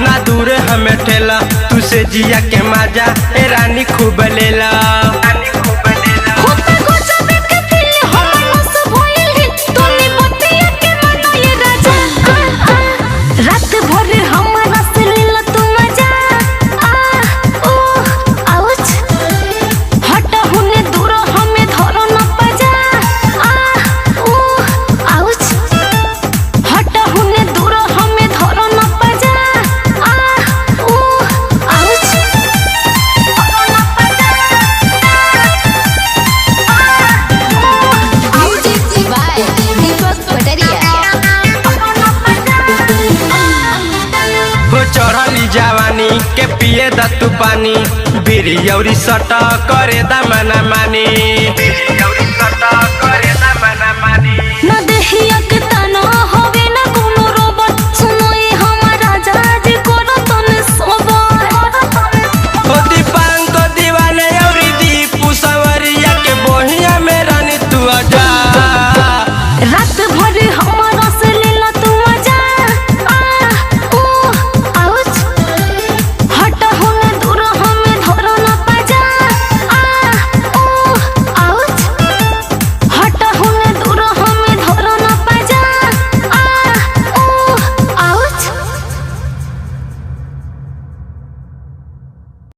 ना दूर हमें ठेला, तुसे जिया के मजा ए रानी खूब लेला। जवानी के पिए द तू पानी, बिरियौरी सट करे द मना मानी, बिरियौरी सट करे द मना मानी। न देहिया के तना